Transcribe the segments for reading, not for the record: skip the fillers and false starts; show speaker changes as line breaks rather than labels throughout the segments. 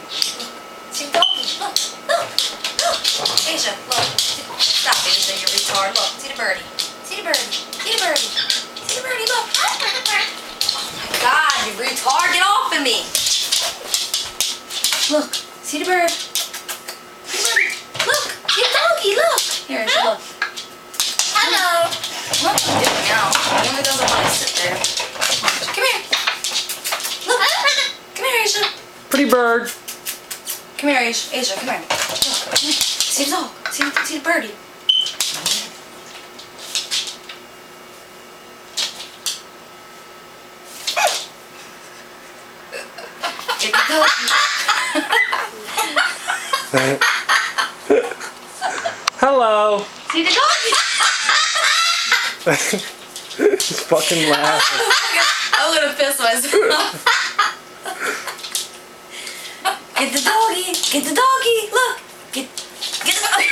See the doggy. Look. Asia, look. Stop, Asia, you retard. Look, see the birdie. See the birdie. See the birdie. See the birdie, look. Oh my God, you retard. Get off of me. Look, see the bird. See the birdie. Look, see the doggy, look. Here, Asia, look. Hello. What are you doing now? He only doesn't want to sit there. Come here. Look. Come here, Asia.
Pretty bird.
Come here, Asia. Asia, come here. Look, come here. See the dog. See the birdie. Get the doggy.
Hello.
See the doggy.
He's fucking laughing.
I'm gonna piss myself. Get the doggy. Get the doggy. Look. Get the doggy.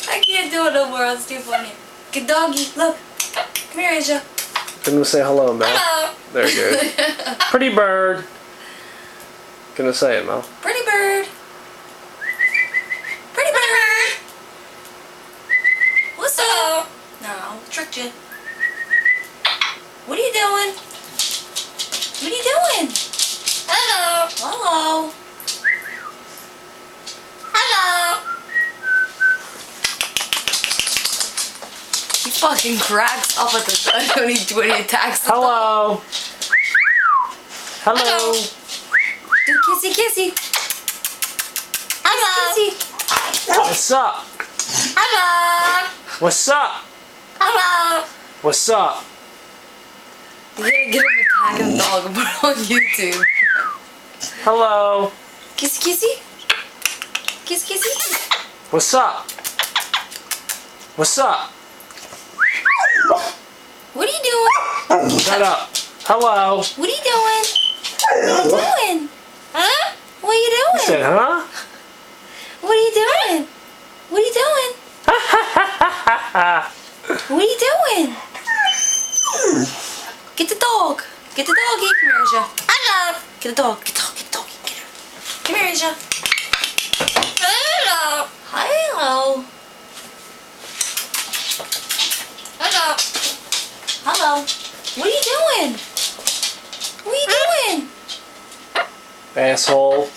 I can't do it no more. It's too funny. Get the doggy. Look. Come here, Asia.
Gonna say hello, Mel.
Hello.
There you go. Pretty bird. Gonna say it, Mel.
Pretty bird. Pretty bird. What's up? No, tricked you. What are you doing? What are you doing? Hello. Hello. Hello. He fucking cracks up at the when he attacks the dog.
Hello. Hello.
Do kissy kissy. Hello. Kissy.
What's up?
Hello.
What's up?
Hello.
What's up?
You gotta get him attacking the dog and put it on YouTube.
Hello.
Kissy kissy. Kiss kissy.
What's up? What's up?
What are you doing?
Shut up. Hello.
What are you doing? What are you doing? Huh? What are you
He
doing?
said, huh?
What are you doing? What are you doing? What are you doing? Get the dog. Get the doggy. Come here, Asia. Hello. Get the dog. Get the dog. Get the doggy. Get her. Come here, Asia. Hello. Hello. Hello. Hello. What are you doing? What are you doing?
Asshole.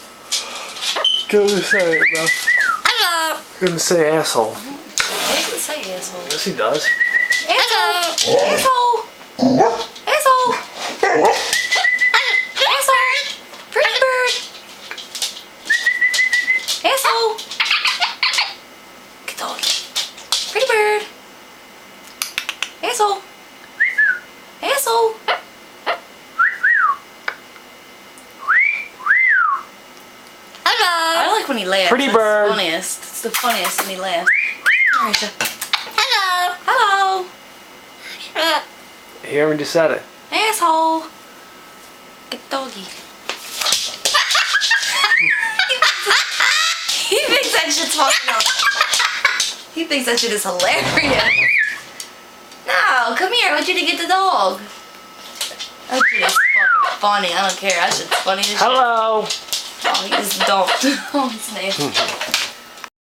Gonna say it, Mel.
Hello.
Gonna say asshole.
He doesn't say asshole.
Yes, he does.
Asshole. Asshole. Asshole. Asshole. Pretty bird. Asshole. Good dog. Pretty bird. Asshole. Asshole. Hello. I like when he laughs.
Pretty
That's
bird.
The funniest. It's the funniest when he laughs. Hello. Hello.
He already said it.
Asshole. Good doggy. He thinks that shit's fucking up. He thinks that shit is hilarious. No, come here. I want you to get the dog. That shit is fucking funny. I don't care. That shit's funny as shit.
Hello.
Oh, he just don't. Oh, he's nasty.